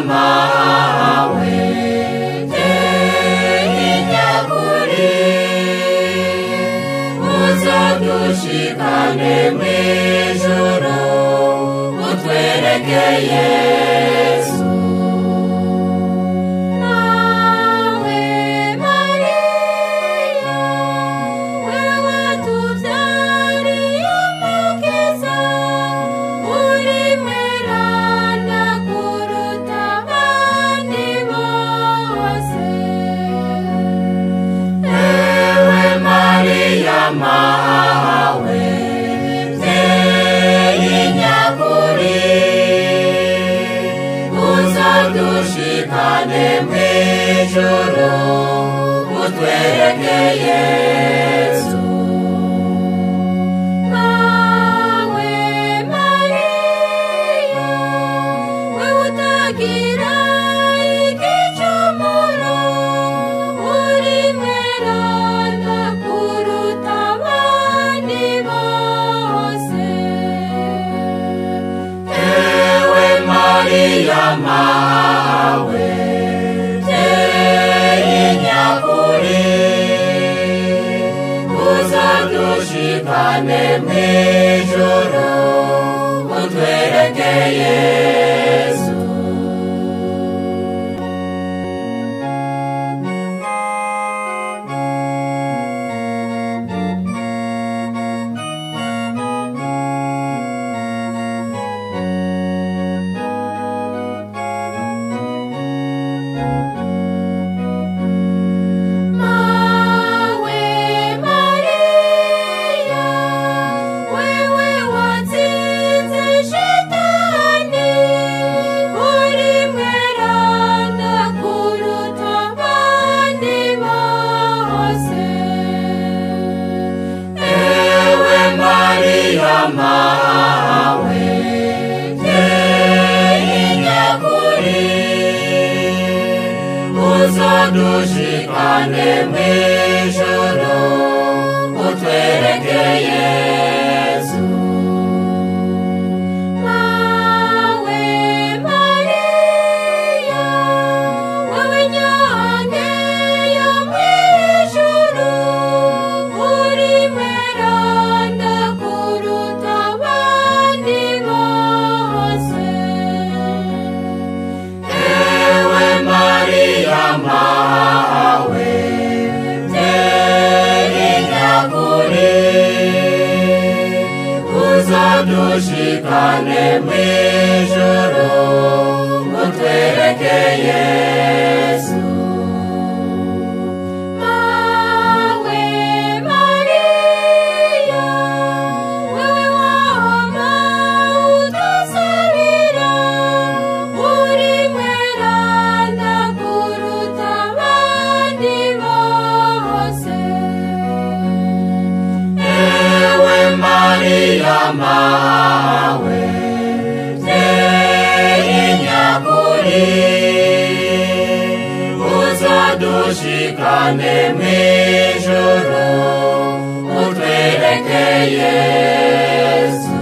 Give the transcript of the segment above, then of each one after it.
mawe inyakuri uzodushikane mw'ijuru utwereke Yesu. Nawe Mariya wewe tuvyariye umukiza uri mweranda kuruta abandi bose. Ewe Mariya mawe uzodushikane mw'ijuru utwereke Yesu. Nawe Mariya wewe utagira igicumuro uri mweranda kuruta abandi bose. Ewe Mariya mawe inyakuri uzodushikane mw'ijuru utwereke Yesu. Mawe inyakuri uzodushikane mw'ijuru utwereke Yesu. Nawe Mariya wewe nyange yo mw'ijuru uri mweranda kuruta abandi bose. Ewe Mariya mawe inyakuri uzodushikane mw'ijuru utwereke Yesu. Nawe Mariya wewe wama udusabira uri mweranda kuruta abandi bose. Ewe Mariya mawe inyakuri uzodushikane mw'ijuru utwereke Yesu.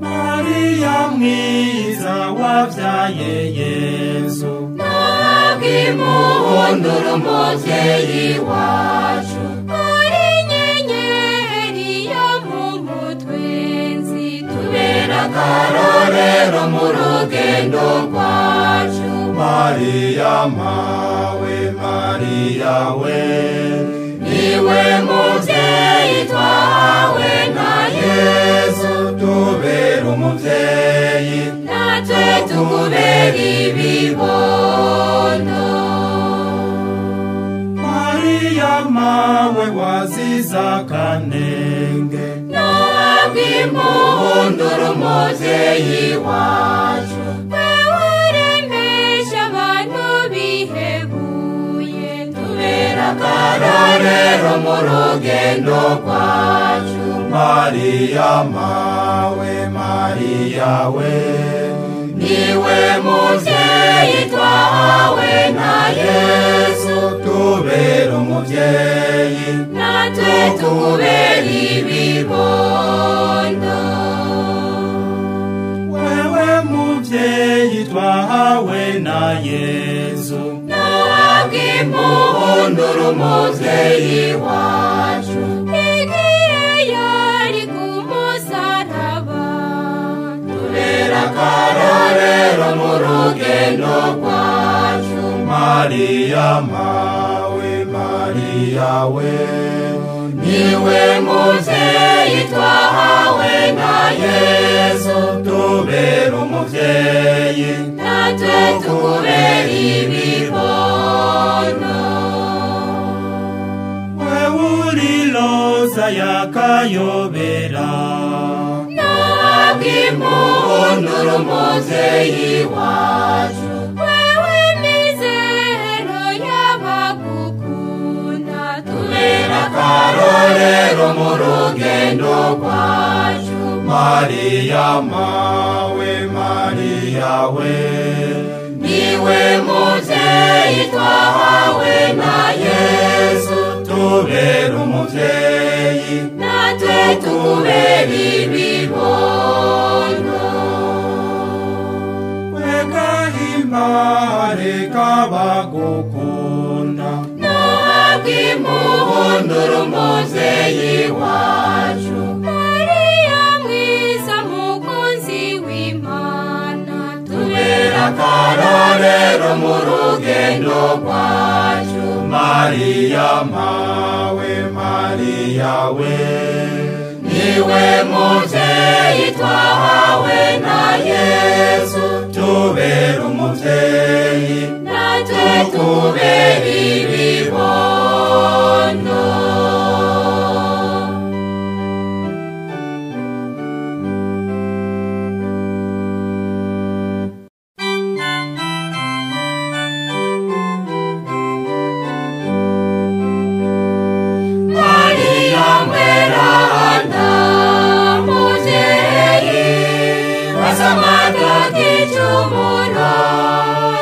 Mariya mwiza wavyaye Yesu Nabw'impundu umuvyeyi wacu uri inyenyeri yo mu mutwenzi tubera akarorero mu rugendo rwacu. Mariya mawe Mariya we niwe muvyeyi twahawe na Yesu tubera umuvyeyi natwe tukubera ibibondo. Mariya mawe waziza kanenge Nabw'impundu umuvyeyi wacu wewe uremesha abantu bihebuye tubera akarorero mu rugendo rwacu. Mariya mawe Mariya we niwe muvyeyi twahawe na Yesu, tubera umuvyeyi, natwe tukubera ibibondo. wewe muvyeyi twahawe na Yesu, Nuhabwe impundu umuvyeyi wacu, igihe yari ku musaraba, tubera akarorero mu rugendo rwacu. Mariya mawe, Mariya we, niwe muvyeyi twahawe na Yesu, tubera umuvyeyi, natwe tukubera ibibondo. wewe uri loza yakayobera, Nuhabwe impundu umuvyeyi wacu, wewe mizero y'abagukunda, tubera akarorero mu rugendo rwacu. Mariya mawe, Mariya we, niwe muvyeyi twahawe na Yesu, tubera umuvyeyi, natwe tukubera ibibondo. wegahimbare kabagukunda, Nuhabwe impundu umuvyeyi wacu, Mariya mwiza mukunzi w'Imana, tubera akarorero mu rugendo rwacu. Mariya mawe, Mariya we, niwe muvyeyi twahawe na Yesu, tubera umuvyeyi, natwe tukubera ibibondo. Mariya mweranda, muvyeyi wasamata gicumuro,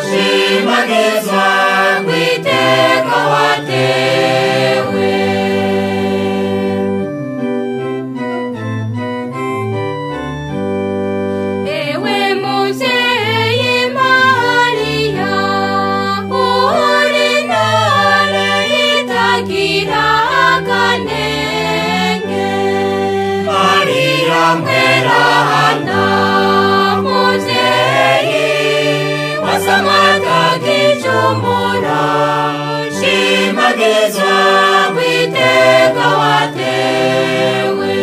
shimagizwa kw'iteka watewe. Ewe muvyeyi Mariya, uri ntore itagira akanenge. Mariya mweranda, muvyeyi wasamata gicumuro, shimagizwa kw'iteka watewe.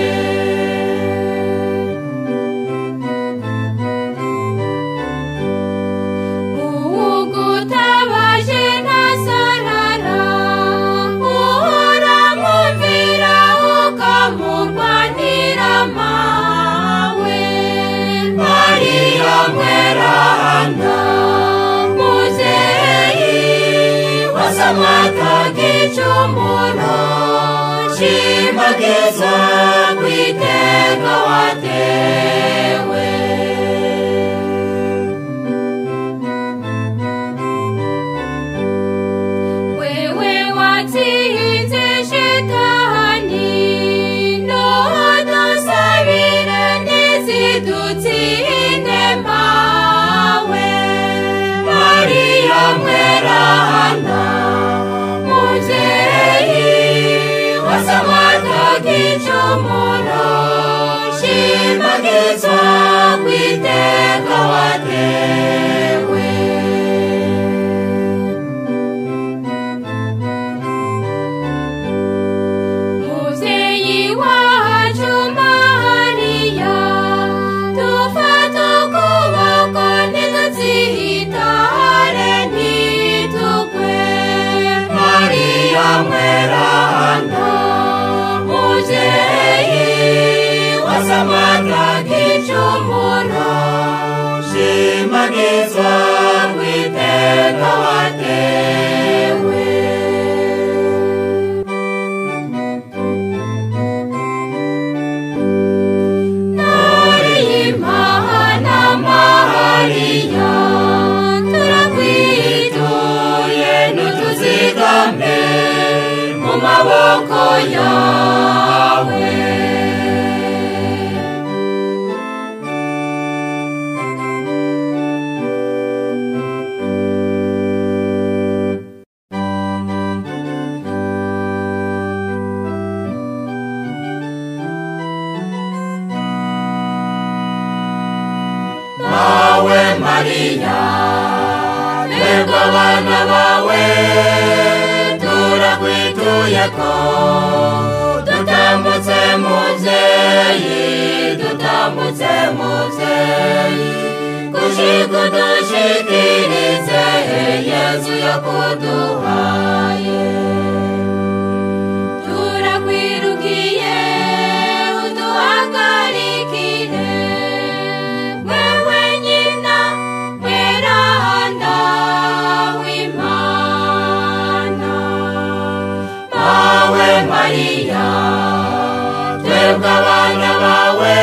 Ugutabaje ntasarara, uramwumvira ukamurwanira mawe. Mariya mweranda, muvyeyi wasamata gicumuro, shimagizwa kw'iteka watewe. Wewe watsinze shitani, nudusabire ntizidutsinde mawe. Mariya mweranda, muvyeyi wasamata gicumuro, shimagizwa kw'iteka watewe. Muvyeyi wacu Mariya, dufata ukuboko ntitutsitare ntitugwe. Mariya mweranda, muvyeyi wasamata gicumuro, shimagizwa kw'iteka watewe. Nori Imana Mariya, Mariya twebwe abana bawe turakwituye ko dutambutse muvyeyi dutambutse muvyeyi kushika dushikirize Yesu yakuduhaye turakwirukiye uduhagarikire wewe nyina mweranda w'Imana mawe Mariya twebwe abana bawe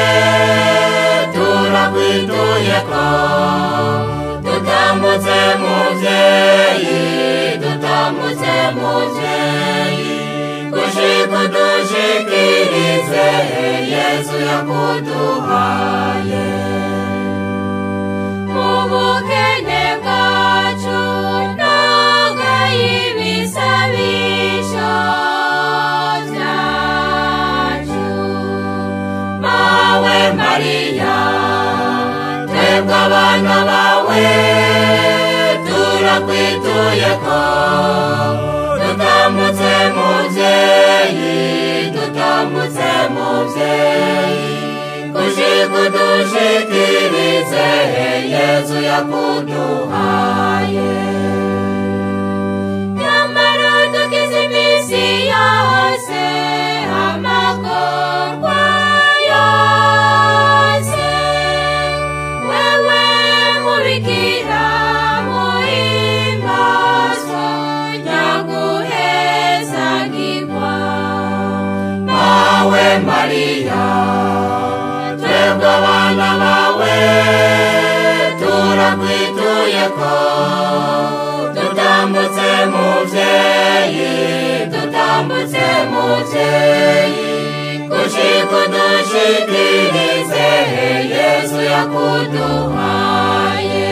turakwituye ko dutambutse muvyeyi dutambutse muvyeyi kushika dushikirize Yesu yakuduhaye mu bukene bwacu ntabwo y'ibisabisho vyacu mawe Mariya twebwe abana bawe turakwituye ko dutambutse muvyeyi dutambutse muvyeyi kushika dushikirize Yesu yakuduhaye nyamara tugize imisi yose amagorwa yose wewe mubikira muhimbazo nyaguhezagirwa mawe Mariya twebwe abana bawe turakwituye ko dutambutse muvyeyi dutambutse muvyeyi kushika dushikirize Yesu yakuduhaye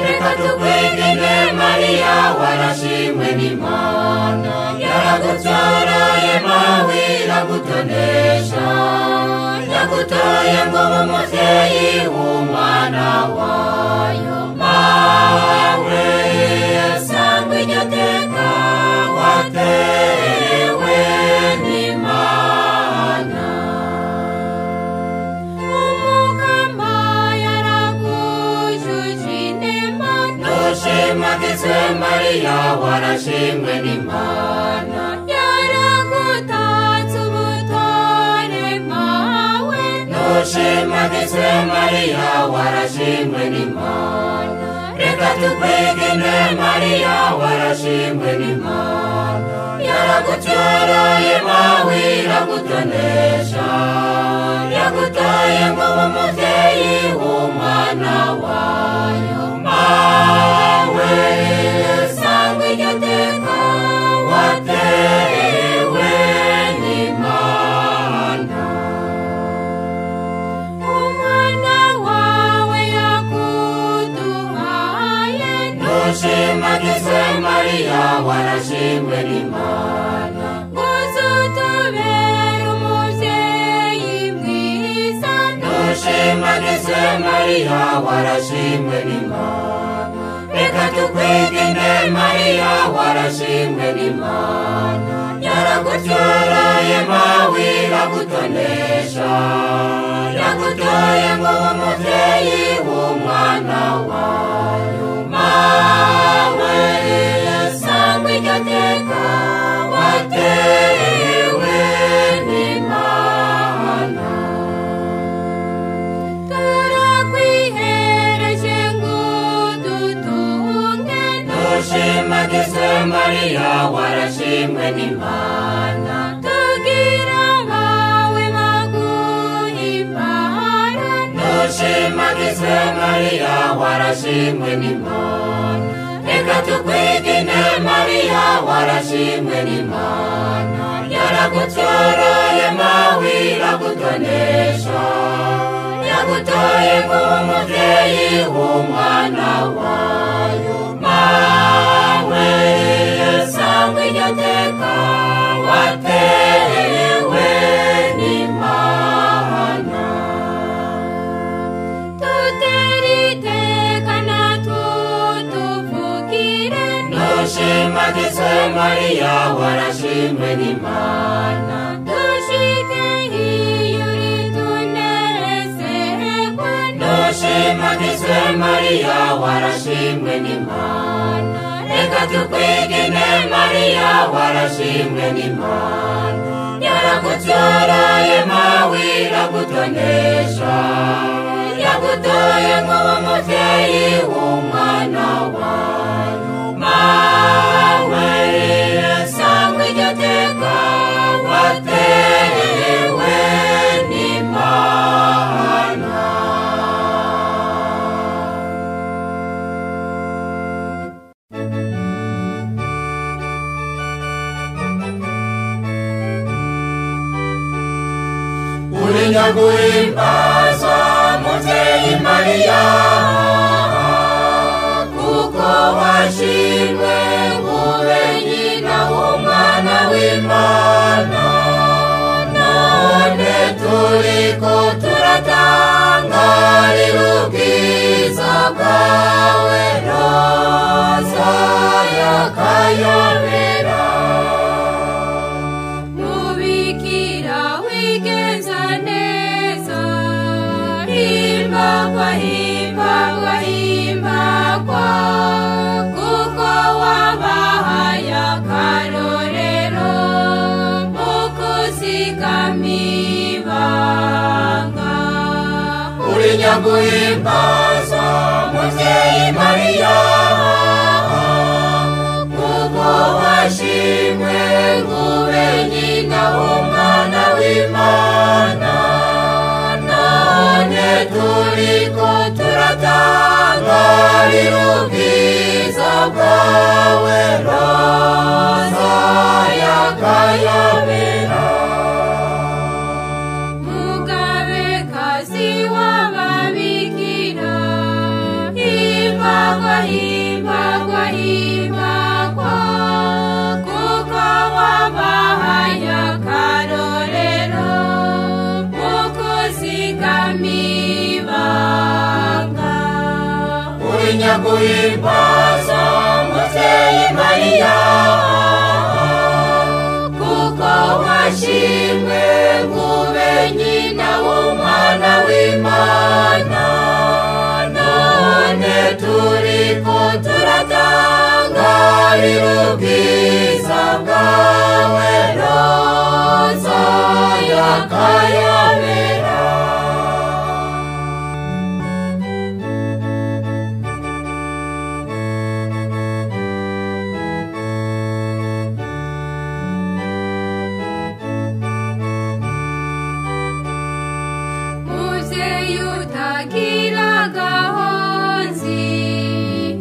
reka tukwigine Mariya warashimwe n'Imana yaragutoraye mawe iragutonesha yagutoye ngo ube umuvyeyi w'umwana wayo mawe sangwa iryo teka watewe n'Imana umukama yaragujuje inema nushimagizwe Mariya warashimwe n'Imana yaragutatse ubutore mawe nushimagizwe Mariya warashimwe n'Imana reka tukwigine Mariya warashimwe n'Imana yaragutoraye mawe iragutonesha yagutoye ngo ube umuvyeyi w'umwana wayo mawe sangwa iryo teka watewe n'Imana umwana wawe yakuduhaye nushimagizwe Mariya warashimwe n'Imana nguzutubere umuvyeyi mwiza nushimagizwe Mariya warashimwe n'Imana reka tukwigine Mariya warashimwe n'Imana yaragutoraye mawe iragutonesha yagutoye ngo ube umuvyeyi w'umwana wayo mawe sangwa iryo teka watewe n'Imana turakwihereje ngo dutunge nushimagizwe Mariya warashimwe n'Imana tugira abawe baguhimbara nushimagizwe Mariya warashimwe n'Imana reka tukwigine Mariya warashimwe n'Imana yaragutoraye mawe iragutonesha yagutoye nk'umubyeyi w'umwana wayo. Mawe sangwa iryo teka watewe n'Imana. Tutere iteka natwo tuvugire ntushimagizwe Mariya warashimwe n'Imana. Dushike iyo uri tunezerwe ntushimagizwe Mariya warashimwe n'Imana. Reka tukwigine Mariya warashimwe n'Imana. Yaragucyoroye mawe iragutonesha, yagutoye nk'umubyeyi w'umwana wayo. Mawe sangwa iryo teka watewe n'Imana. uri nyaguhimbaza mubyeyi Mariya, kuko washimwe ube nyina w'umwana w'Imana. None turiko turatangarira ubwiza bwawe, roza y'akayobera. Mubikira wigenza neza, himbagwa himbagwa himbagwa, kuko wabahaye akarorero mu kuzigama ibanga. uri nyaguhimbaza mubyeyi Mariya, kuko washimwe ube nyina w'umwana w'Imana. None turiko turatangarira ubwiza bwawe, roza y'akayobera. Mugabekazi w'ababikira, himbagwa himbagwa himbagwa, kuko wabahaye akarorero mu kuzigama ibanga. uri nyaguhimbaza mubyeyi Mariya, kuko washimwe ube nyina w'umwana w'Imana. None turiko turatangarira ubwiza bwawe, roza y'akayobera. Muvyeyi utagira gahonzi,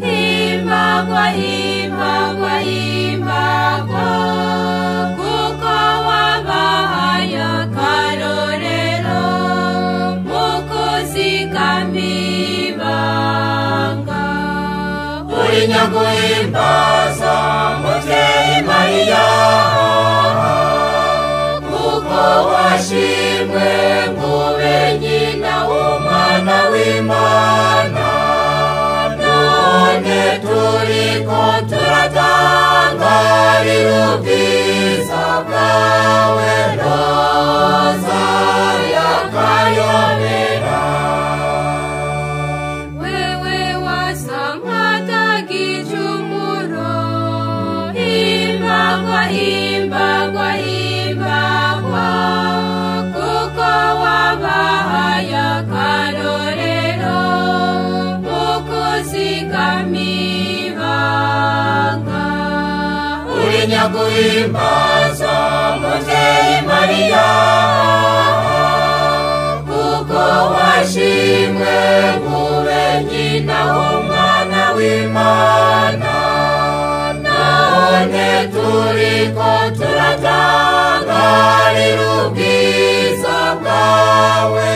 himbagwa himbagwa himbagwa, kuko wabahaye akarorero mu kuzigama ibanga. uri nyaguhimbaza mubyeyi Mariya, kuko washimwe ube nyina w'umwana w'Imana. None turiko turatangarira ubwiza bwawe, roza y'akayobera. Wewe wasankatagicumuro, himbagwa himbagwa himbagwa, kuko wabahaye akarorero mu kuzigama ibanga. uri nyaguhimbaza mubyeyi Mariya, kuko washimwe ube nyina w'umwana w'Imana. None turiko turatangarira ubwiza bwawe,